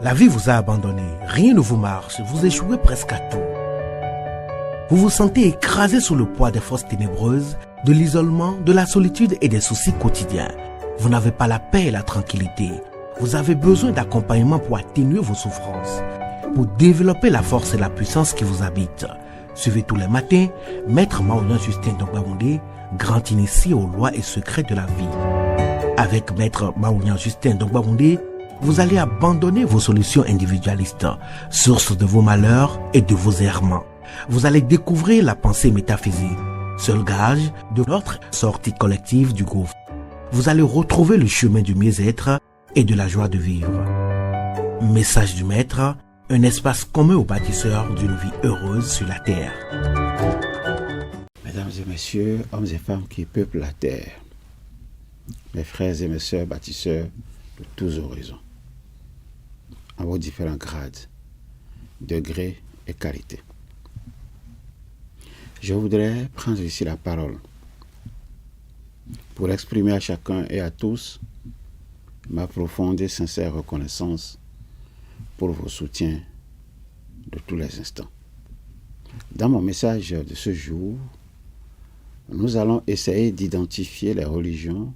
La vie vous a abandonné, rien ne vous marche, vous échouez presque à tout. Vous vous sentez écrasé sous le poids des forces ténébreuses, de l'isolement, de la solitude et des soucis quotidiens. Vous n'avez pas la paix et la tranquillité. Vous avez besoin d'accompagnement pour atténuer vos souffrances, pour développer la force et la puissance qui vous habitent. Suivez tous les matins Maître Maoulian Justin Dongbaoundé, grand initié aux lois et secrets de la vie. Avec Maître Maoulian Justin Dongbaoundé, vous allez abandonner vos solutions individualistes, source de vos malheurs et de vos errements. Vous allez découvrir la pensée métaphysique, seul gage de notre sortie collective du gouffre. Vous allez retrouver le chemin du mieux-être et de la joie de vivre. Message du Maître, un espace commun aux bâtisseurs d'une vie heureuse sur la terre. Mesdames et messieurs, hommes et femmes qui peuplent la terre, mes frères et mes sœurs bâtisseurs de tous horizons, en vos différents grades, degrés et qualités. Je voudrais prendre ici la parole pour exprimer à chacun et à tous ma profonde et sincère reconnaissance pour vos soutiens de tous les instants. Dans mon message de ce jour, nous allons essayer d'identifier les religions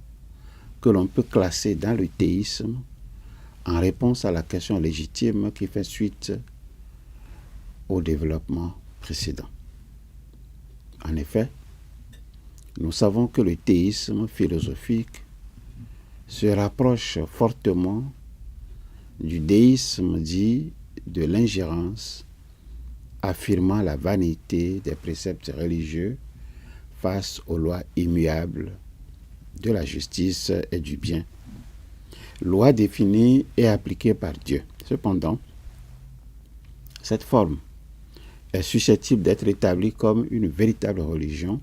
que l'on peut classer dans le théisme en réponse à la question légitime qui fait suite au développement précédent. En effet, nous savons que le théisme philosophique se rapproche fortement du déisme dit de l'ingérence, affirmant la vanité des préceptes religieux face aux lois immuables de la justice et du bien, loi définie et appliquée par Dieu. Cependant, cette forme est susceptible d'être établie comme une véritable religion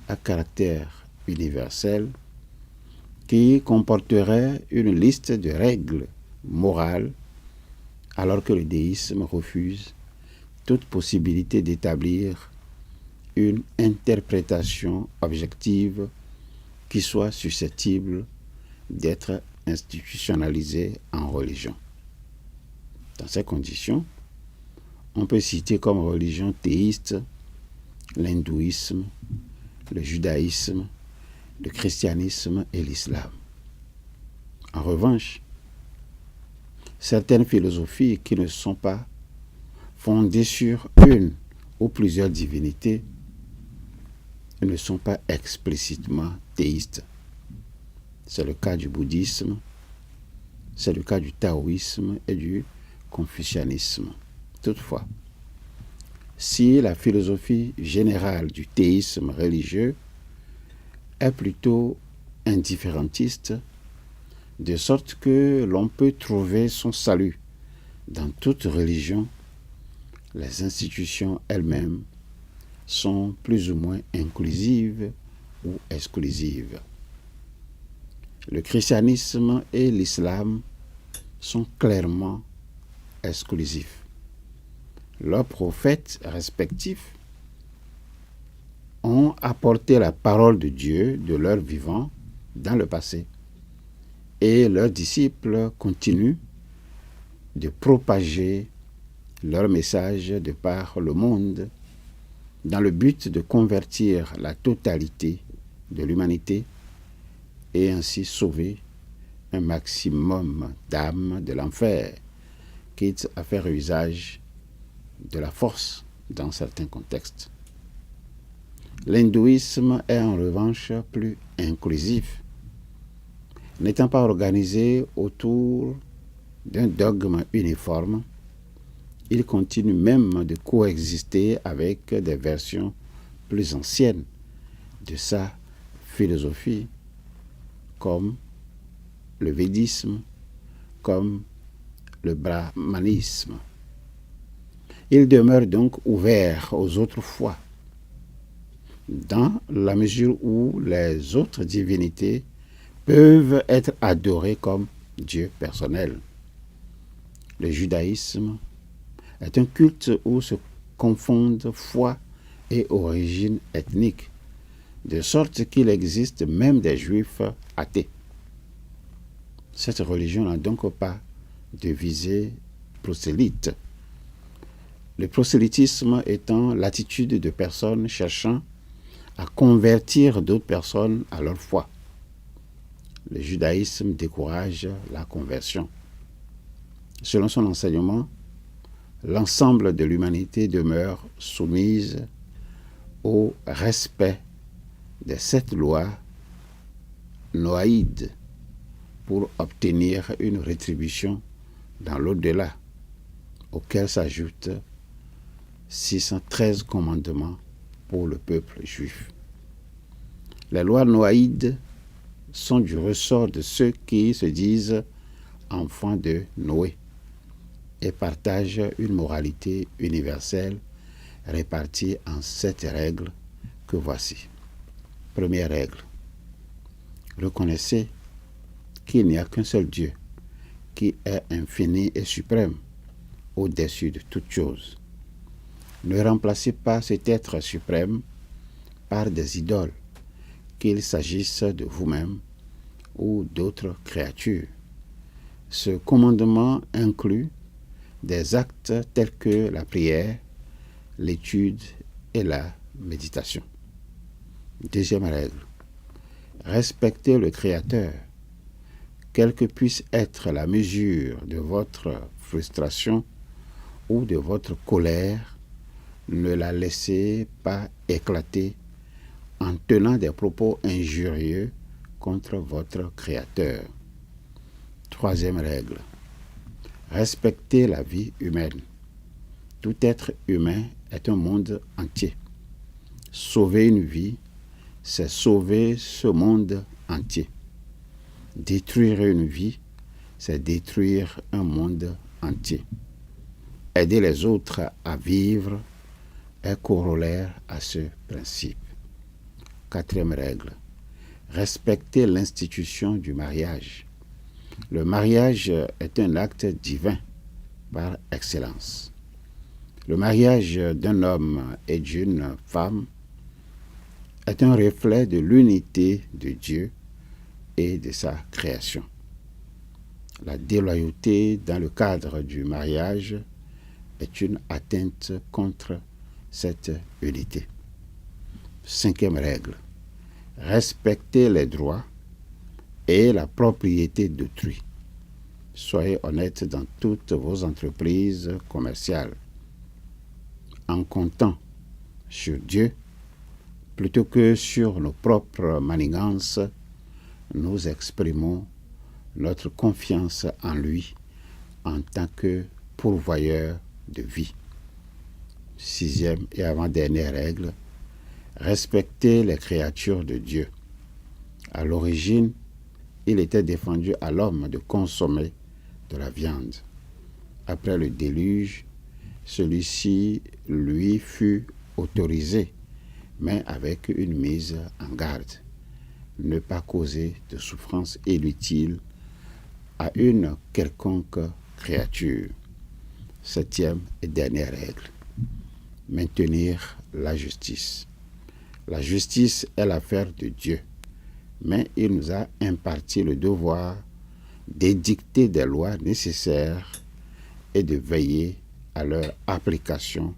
à caractère universel qui comporterait une liste de règles morales, alors que le déisme refuse toute possibilité d'établir une interprétation objective qui soit susceptible d'être institutionnalisée en religion. Dans ces conditions, on peut citer comme religion théiste l'hindouisme, le judaïsme, le christianisme et l'islam. En revanche, certaines philosophies qui ne sont pas fondées sur une ou plusieurs divinités ne sont pas explicitement théistes. C'est le cas du bouddhisme, c'est le cas du taoïsme et du confucianisme. Toutefois, si la philosophie générale du théisme religieux est plutôt indifférentiste, de sorte que l'on peut trouver son salut dans toute religion, les institutions elles-mêmes sont plus ou moins inclusives ou exclusives. Le christianisme et l'islam sont clairement exclusifs. Leurs prophètes respectifs ont apporté la parole de Dieu de leur vivant dans le passé et leurs disciples continuent de propager leur message de par le monde dans le but de convertir la totalité de l'humanité et ainsi sauver un maximum d'âmes de l'enfer, quitte à faire usage de la force dans certains contextes. L'hindouisme est en revanche plus inclusif, n'étant pas organisé autour d'un dogme uniforme. Il continue même de coexister avec des versions plus anciennes de sa philosophie, comme le védisme, comme le brahmanisme. Il demeure donc ouvert aux autres foi, dans la mesure où les autres divinités peuvent être adorées comme Dieu personnel. Le judaïsme est un culte où se confondent foi et origine ethnique, de sorte qu'il existe même des juifs athées. Cette religion n'a donc pas de visée prosélyte. Le prosélytisme étant l'attitude de personnes cherchant à convertir d'autres personnes à leur foi. Le judaïsme décourage la conversion. Selon son enseignement, l'ensemble de l'humanité demeure soumise au respect des 7 lois noaïdes pour obtenir une rétribution dans l'au-delà, auquel s'ajoutent 613 commandements pour le peuple juif. Les lois noaïdes sont du ressort de ceux qui se disent enfants de Noé et partagent une moralité universelle répartie en 7 règles que voici. Première règle. Reconnaissez qu'il n'y a qu'un seul Dieu qui est infini et suprême au-dessus de toutes choses. Ne remplacez pas cet être suprême par des idoles, qu'il s'agisse de vous-même ou d'autres créatures. Ce commandement inclut des actes tels que la prière, l'étude et la méditation. Deuxième règle. Respectez le Créateur. Quelle que puisse être la mesure de votre frustration ou de votre colère, ne la laissez pas éclater en tenant des propos injurieux contre votre Créateur. Troisième règle. Respectez la vie humaine. Tout être humain est un monde entier. Sauver une vie, c'est sauver ce monde entier. Détruire une vie, c'est détruire un monde entier. Aider les autres à vivre est corollaire à ce principe. Quatrième règle. Respecter l'institution du mariage. Le mariage est un acte divin par excellence. Le mariage d'un homme et d'une femme est un reflet de l'unité de Dieu et de sa création. La déloyauté dans le cadre du mariage est une atteinte contre cette unité. Cinquième règle. Respectez les droits et la propriété d'autrui. Soyez honnête dans toutes vos entreprises commerciales. En comptant sur Dieu, plutôt que sur nos propres manigances, nous exprimons notre confiance en lui en tant que pourvoyeur de vie. Sixième et avant-dernière règle, respectez les créatures de Dieu. À l'origine, il était défendu à l'homme de consommer de la viande. Après le déluge, celui-ci lui fut autorisé, mais avec une mise en garde. Ne pas causer de souffrance inutile à une quelconque créature. Septième et dernière règle. Maintenir la justice. La justice est l'affaire de Dieu, mais il nous a imparti le devoir d'édicter des lois nécessaires et de veiller à leur application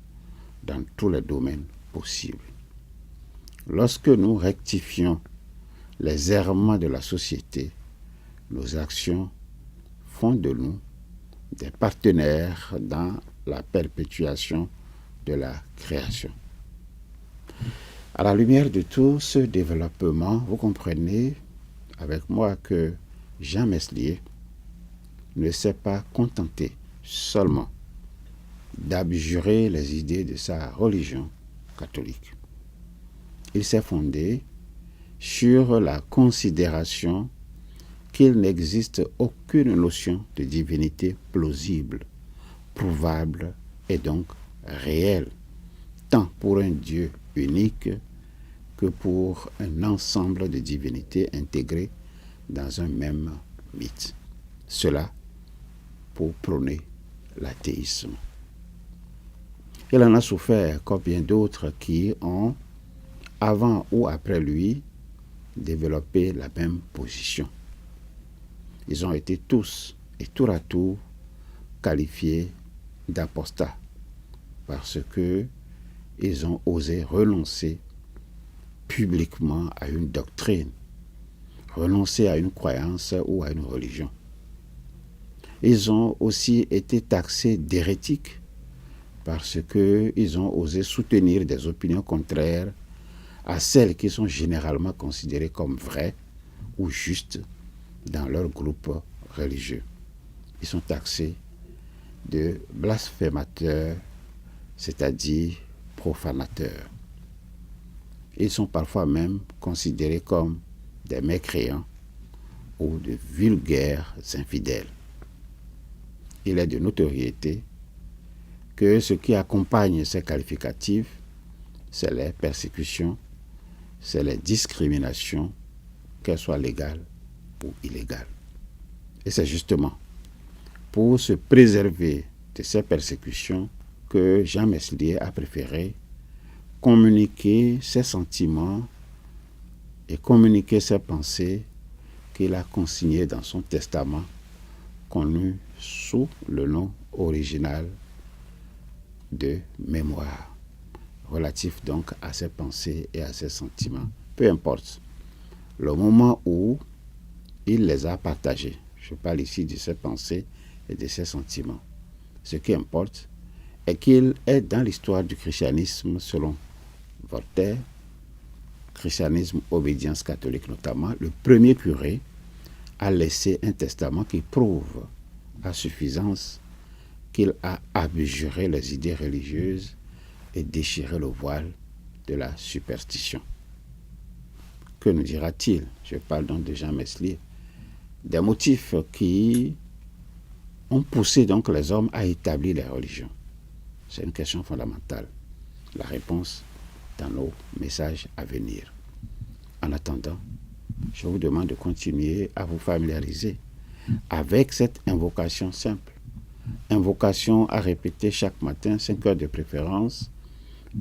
dans tous les domaines possibles. Lorsque nous rectifions les errements de la société, nos actions font de nous des partenaires dans la perpétuation de la création. À la lumière de tout ce développement, vous comprenez avec moi que Jean Meslier ne s'est pas contenté seulement d'abjurer les idées de sa religion catholique. Il s'est fondé sur la considération qu'il n'existe aucune notion de divinité plausible, prouvable et donc réelle, tant pour un Dieu unique que pour un ensemble de divinités intégrées dans un même mythe. Cela pour prôner l'athéisme. Il en a souffert comme bien d'autres qui ont, avant ou après lui, développé la même position. Ils ont été tous et tour à tour qualifiés d'apostats parce que ils ont osé renoncer publiquement à une doctrine, renoncer à une croyance ou à une religion. Ils ont aussi été taxés d'hérétiques parce qu'ils ont osé soutenir des opinions contraires à celles qui sont généralement considérées comme vraies ou justes dans leur groupe religieux. Ils sont taxés de blasphémateurs, c'est-à-dire profanateurs. Ils sont parfois même considérés comme des mécréants ou de vulgaires infidèles. Il est de notoriété que ce qui accompagne ces qualificatifs, c'est les persécutions, c'est les discriminations, qu'elles soient légales ou illégales. Et c'est justement pour se préserver de ces persécutions que Jean Meslier a préféré communiquer ses sentiments et communiquer ses pensées qu'il a consignées dans son testament, connu sous le nom original de mémoire, relatif donc à ses pensées et à ses sentiments. Peu importe le moment où il les a partagés. Je parle ici de ses pensées et de ses sentiments. Ce qui importe est qu'il est dans l'histoire du christianisme selon Voltaire, christianisme obédience catholique notamment, le premier curé a laissé un testament qui prouve à suffisance qu'il a abjuré les idées religieuses et déchiré le voile de la superstition. Que nous dira-t-il? Je parle donc de Jean Meslier. Des motifs qui ont poussé donc les hommes à établir les religions. C'est une question fondamentale. La réponse dans nos messages à venir. En attendant, je vous demande de continuer à vous familiariser avec cette invocation simple. Invocation à répéter chaque matin, 5 heures de préférence,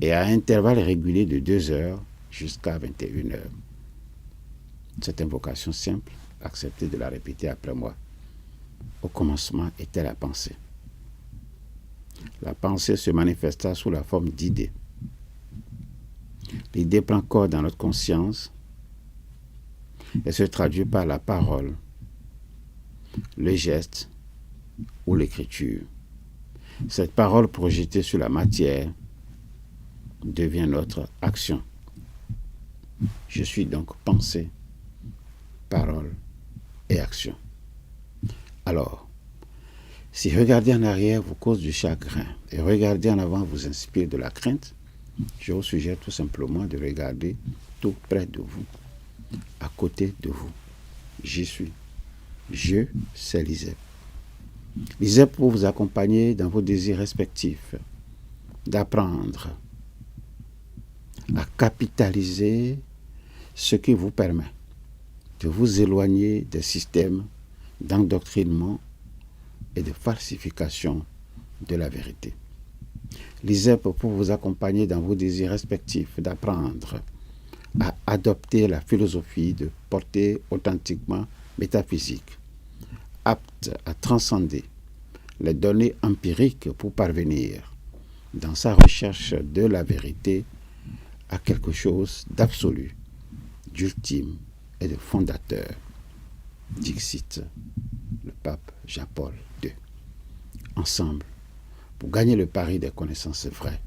et à intervalles réguliers de 2 heures jusqu'à 21 heures. Cette invocation simple, acceptez de la répéter après moi. Au commencement était la pensée. La pensée se manifesta sous la forme d'idées. L'idée prend corps dans notre conscience et se traduit par la parole, le geste ou l'écriture. Cette parole projetée sur la matière devient notre action. Je suis donc pensée, parole et action. Alors, si regarder en arrière vous cause du chagrin et regarder en avant vous inspire de la crainte, je vous suggère tout simplement de regarder tout près de vous, à côté de vous. J'y suis. Je, c'est l'ISEP. L'ISEP pour vous accompagner dans vos désirs respectifs, d'apprendre à capitaliser ce qui vous permet de vous éloigner des systèmes d'endoctrinement et de falsification de la vérité. L'ISEP pour vous accompagner dans vos désirs respectifs, d'apprendre à adopter la philosophie de portée authentiquement métaphysique, apte à transcender les données empiriques pour parvenir, dans sa recherche de la vérité, à quelque chose d'absolu, d'ultime et de fondateur. Dixit le pape Jean-Paul II. Ensemble, pour gagner le pari des connaissances vraies,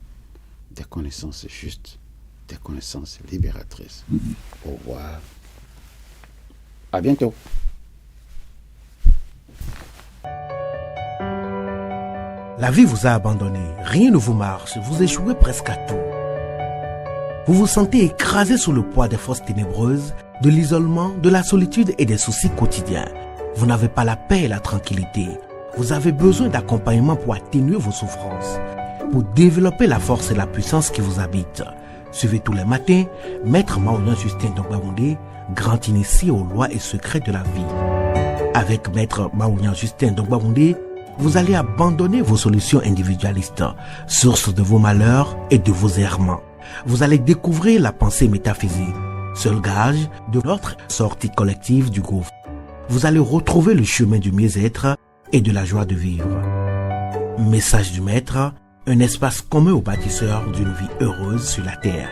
des connaissances justes, des connaissances libératrices. Au revoir. À bientôt. La vie vous a abandonné, rien ne vous marche, vous échouez presque à tout. Vous vous sentez écrasé sous le poids des forces ténébreuses, de l'isolement, de la solitude et des soucis quotidiens. Vous n'avez pas la paix et la tranquillité. Vous avez besoin d'accompagnement pour atténuer vos souffrances, pour développer la force et la puissance qui vous habitent. Suivez tous les matins Maître Maoulian Justin Dongbaoundé, grand initié aux lois et secrets de la vie. Avec Maître Maoulian Justin Dongbaoundé, vous allez abandonner vos solutions individualistes, source de vos malheurs et de vos errements. Vous allez découvrir la pensée métaphysique, seul gage de notre sortie collective du gouffre. Vous allez retrouver le chemin du mieux-être et de la joie de vivre. Message du Maître, un espace commun aux bâtisseurs d'une vie heureuse sur la terre.